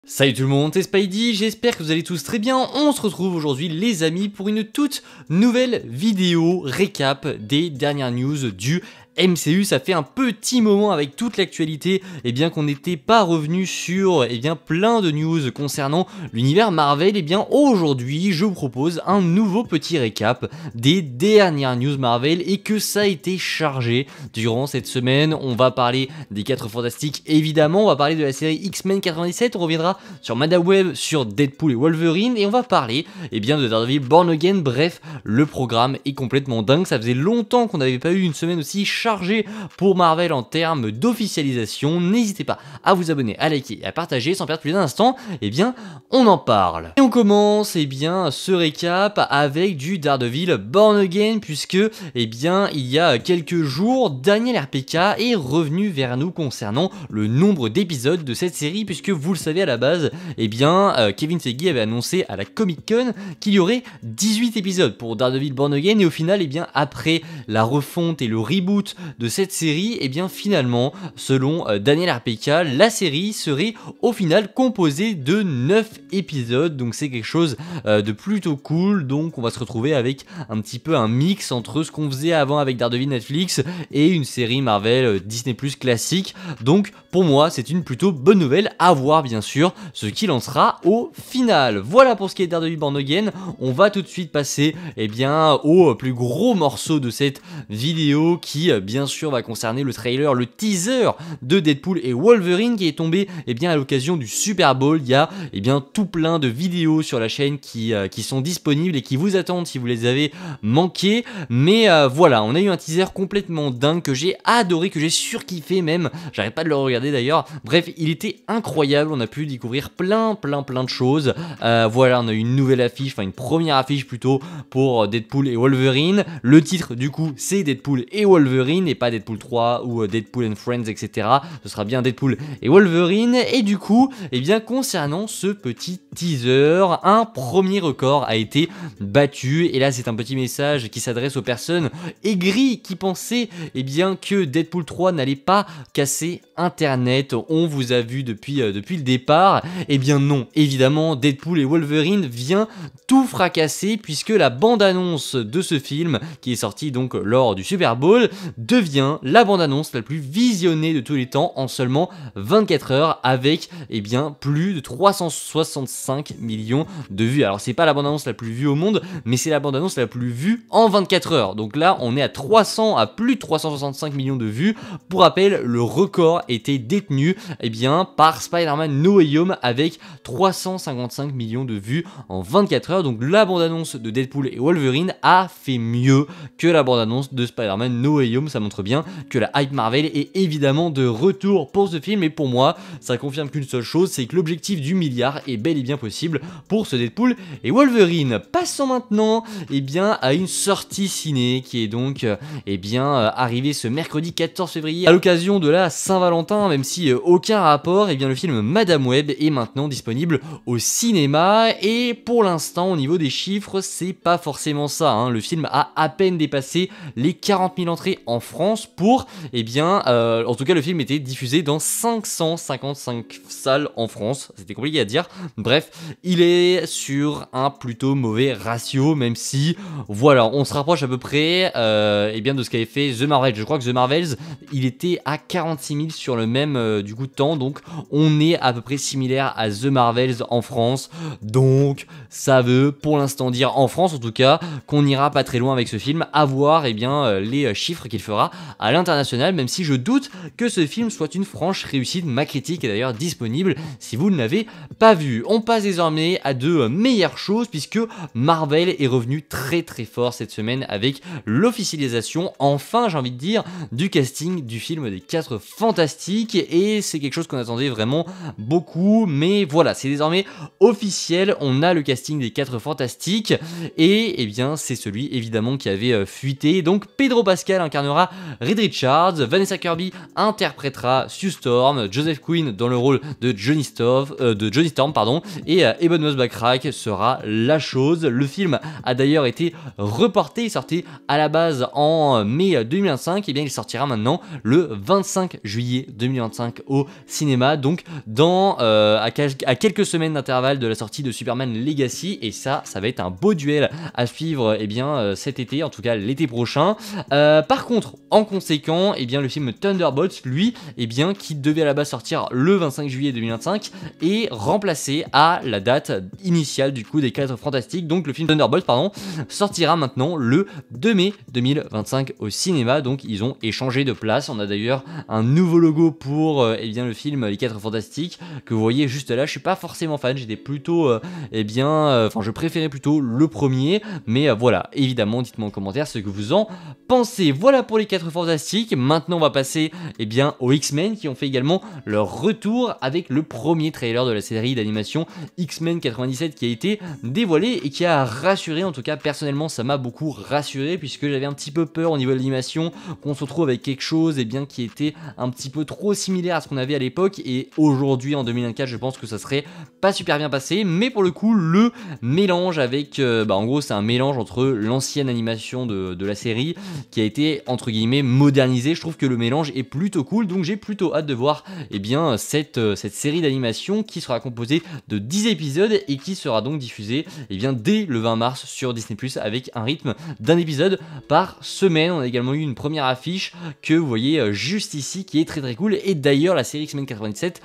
Salut tout le monde, c'est Spidey, j'espère que vous allez tous très bien. On se retrouve aujourd'hui les amis pour une toute nouvelle vidéo récap des dernières news du MCU. Ça fait un petit moment avec toute l'actualité qu'on n'était pas revenu sur plein de news concernant l'univers Marvel. Aujourd'hui je vous propose un nouveau petit récap des dernières news Marvel et que ça a été chargé durant cette semaine. On va parler des 4 Fantastiques évidemment, on va parler de la série X-Men 97, on reviendra sur Madame Web, sur Deadpool et Wolverine, et on va parler de Daredevil Born Again. Bref, le programme est complètement dingue. Ça faisait longtemps qu'on n'avait pas eu une semaine aussi chargée pour Marvel en termes d'officialisation. N'hésitez pas à vous abonner, à liker et à partager. Sans perdre plus d'un instant, on en parle. Et on commence ce récap avec du Daredevil Born Again, puisque il y a quelques jours, Daniel RPK est revenu vers nous concernant le nombre d'épisodes de cette série, puisque vous le savez à la base, Kevin Feige avait annoncé à la Comic Con qu'il y aurait 18 épisodes pour Daredevil Born Again, et au final, après la refonte et le reboot de cette série, finalement, selon Daniel RPK, la série serait au final composée de 9 épisodes, donc c'est quelque chose de plutôt cool. Donc on va se retrouver avec un petit peu un mix entre ce qu'on faisait avant avec Daredevil Netflix et une série Marvel Disney Plus classique. Donc pour moi c'est une plutôt bonne nouvelle, à voir bien sûr ce qu'il en sera au final. Voilà pour ce qui est de Daredevil Born Again. On va tout de suite passer au plus gros morceau de cette vidéo qui bien sûr va concerner le trailer, le teaser de Deadpool et Wolverine qui est tombé à l'occasion du Super Bowl. Il y a tout plein de vidéos sur la chaîne qui sont disponibles et qui vous attendent si vous les avez manquées. Mais voilà, on a eu un teaser complètement dingue que j'ai adoré, que j'ai surkiffé même. J'arrête pas de le regarder d'ailleurs. Bref, il était incroyable. On a pu découvrir plein de choses. Voilà, on a eu une nouvelle affiche, enfin une première affiche plutôt pour Deadpool et Wolverine. Le titre du coup c'est Deadpool et Wolverine et pas Deadpool 3 ou Deadpool and Friends, etc. Ce sera bien Deadpool et Wolverine. Et du coup, concernant ce petit teaser, un premier record a été battu. Et là c'est un petit message qui s'adresse aux personnes aigries qui pensaient que Deadpool 3 n'allait pas casser internet. On vous a vu depuis le départ. Non, évidemment Deadpool et Wolverine vient tout fracasser, puisque la bande-annonce de ce film qui est sorti donc lors du Super Bowl devient la bande-annonce la plus visionnée de tous les temps en seulement 24 heures, avec plus de 365 millions de vues. Alors c'est pas la bande-annonce la plus vue au monde, mais c'est la bande-annonce la plus vue en 24 heures. Donc là on est à plus de 365 millions de vues. Pour rappel, le record était détenu par Spider-Man No Way Home avec 355 millions de vues en 24 heures. Donc la bande-annonce de Deadpool et Wolverine a fait mieux que la bande-annonce de Spider-Man No Way Home. Ça montre bien que la hype Marvel est évidemment de retour pour ce film, et pour moi ça confirme qu'une seule chose, c'est que l'objectif du milliard est bel et bien possible pour ce Deadpool et Wolverine. Passons maintenant à une sortie ciné qui est donc arrivée ce mercredi 14 février à l'occasion de la Saint-Valentin, même si aucun rapport. Le film Madame Web est maintenant disponible au cinéma, et pour l'instant au niveau des chiffres c'est pas forcément ça, hein. Le film a à peine dépassé les 40 000 entrées en France pour en tout cas le film était diffusé dans 555 salles en France. C'était compliqué à dire. Bref, il est sur un plutôt mauvais ratio, même si voilà, on se rapproche à peu près de ce qu'avait fait The Marvels. Je crois que The Marvels il était à 46 000 sur le même temps, donc on est à peu près similaire à The Marvels en France. Donc ça veut pour l'instant dire, en France en tout cas, qu'on n'ira pas très loin avec ce film. À voir les chiffres qu'il fera à l'international, même si je doute que ce film soit une franche réussite. Ma critique est d'ailleurs disponible si vous ne l'avez pas vu. On passe désormais à de meilleures choses, puisque Marvel est revenu très fort cette semaine avec l'officialisation, enfin j'ai envie de dire, du casting du film des 4 Fantastiques, et c'est quelque chose qu'on attendait vraiment beaucoup, mais voilà, c'est désormais officiel. On a le casting des 4 Fantastiques, et c'est celui évidemment qui avait fuité. Donc Pedro Pascal incarnera sera Reed Richards, Vanessa Kirby interprétera Sue Storm, Joseph Quinn dans le rôle de Johnny Storm, pardon, et Eben Moss Backrack sera la chose. Le film a d'ailleurs été reporté, il sortait à la base en mai 2025, et bien il sortira maintenant le 25 juillet 2025 au cinéma, donc à quelques semaines d'intervalle de la sortie de Superman Legacy, et ça va être un beau duel à suivre cet été, en tout cas l'été prochain. Par contre, en conséquent, le film Thunderbolts, lui, qui devait à la base sortir le 25 juillet 2025, est remplacé à la date initiale du coup des 4 Fantastiques. Donc le film Thunderbolts, sortira maintenant le 2 mai 2025 au cinéma. Donc ils ont échangé de place. On a d'ailleurs un nouveau logo pour le film Les 4 Fantastiques que vous voyez juste là. Je suis pas forcément fan, j'étais plutôt je préférais plutôt le premier, mais voilà, évidemment dites-moi en commentaire ce que vous en pensez. Voilà pour les 4 Fantastiques. Maintenant on va passer aux X-Men qui ont fait également leur retour avec le premier trailer de la série d'animation X-Men 97 qui a été dévoilé et qui a rassuré. En tout cas personnellement ça m'a beaucoup rassuré, puisque j'avais un petit peu peur au niveau de l'animation qu'on se retrouve avec quelque chose qui était un petit peu trop similaire à ce qu'on avait à l'époque, et aujourd'hui en 2024 je pense que ça serait pas super bien passé. Mais pour le coup le mélange avec en gros c'est un mélange entre l'ancienne animation de la série qui a été entre guillemets modernisée. Je trouve que le mélange est plutôt cool, donc j'ai plutôt hâte de voir cette série d'animation qui sera composée de 10 épisodes et qui sera donc diffusée dès le 20 mars sur Disney+, avec un rythme d'un épisode par semaine. On a également eu une première affiche que vous voyez juste ici qui est très très cool, et d'ailleurs la série X-Men 97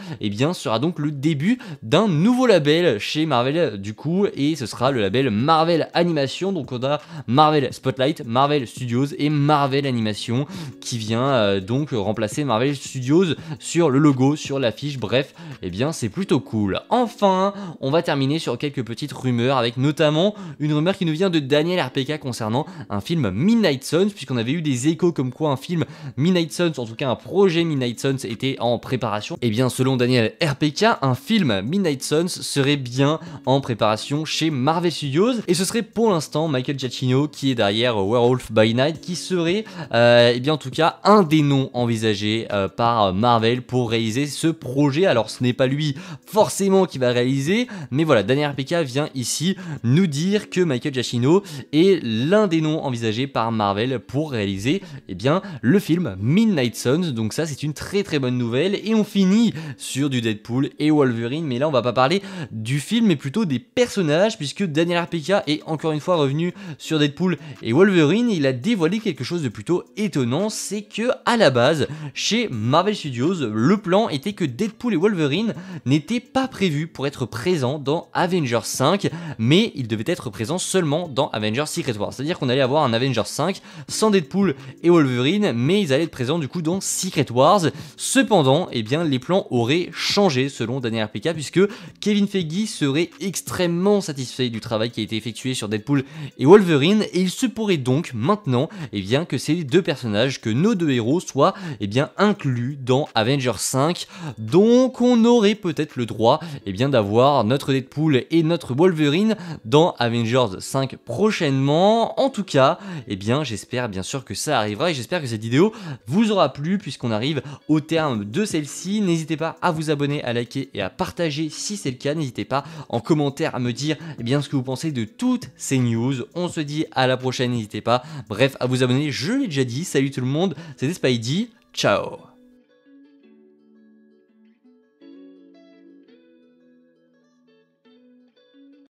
sera donc le début d'un nouveau label chez Marvel du coup, et ce sera le label Marvel Animation. Donc on a Marvel Spotlight, Marvel Studios et Marvel Animation qui vient donc remplacer Marvel Studios sur le logo, sur l'affiche. Bref, c'est plutôt cool. Enfin, on va terminer sur quelques petites rumeurs, avec notamment une rumeur qui nous vient de Daniel RPK concernant un film Midnight Suns, puisqu'on avait eu des échos comme quoi un film Midnight Suns, en tout cas un projet Midnight Suns, était en préparation. Selon Daniel RPK, un film Midnight Suns serait bien en préparation chez Marvel Studios, et ce serait pour l'instant Michael Giacchino qui est derrière Werewolf by Night, qui serait en tout cas un des noms envisagés par Marvel pour réaliser ce projet. Alors ce n'est pas lui forcément qui va réaliser, mais voilà, Daniel RPK vient ici nous dire que Michael Giacchino est l'un des noms envisagés par Marvel pour réaliser le film Midnight Suns. Donc ça c'est une très très bonne nouvelle, et on finit sur du Deadpool et Wolverine, mais là on va pas parler du film mais plutôt des personnages, puisque Daniel RPK est encore une fois revenu sur Deadpool et Wolverine. Il a dévoilé quelque chose de plutôt étonnant, c'est que à la base chez Marvel Studios le plan était que Deadpool et Wolverine n'étaient pas prévus pour être présents dans Avengers 5, mais ils devaient être présents seulement dans Avengers Secret Wars. C'est-à-dire qu'on allait avoir un Avengers 5 sans Deadpool et Wolverine, mais ils allaient être présents du coup dans Secret Wars. Cependant, les plans auraient changé selon Daniel RPK, puisque Kevin Feige serait extrêmement satisfait du travail qui a été effectué sur Deadpool et Wolverine, et il se pourrait donc maintenant que ces deux personnages, que nos deux héros soient inclus dans Avengers 5. Donc on aurait peut-être le droit d'avoir notre Deadpool et notre Wolverine dans Avengers 5 prochainement. En tout cas, j'espère bien sûr que ça arrivera, et j'espère que cette vidéo vous aura plu, puisqu'on arrive au terme de celle-ci. N'hésitez pas à vous abonner, à liker et à partager si c'est le cas. N'hésitez pas en commentaire à me dire ce que vous pensez de toutes ces news. On se dit à la prochaine, n'hésitez pas bref à vous abonner, je l'ai déjà dit. Salut tout le monde, c'était Spidey, ciao.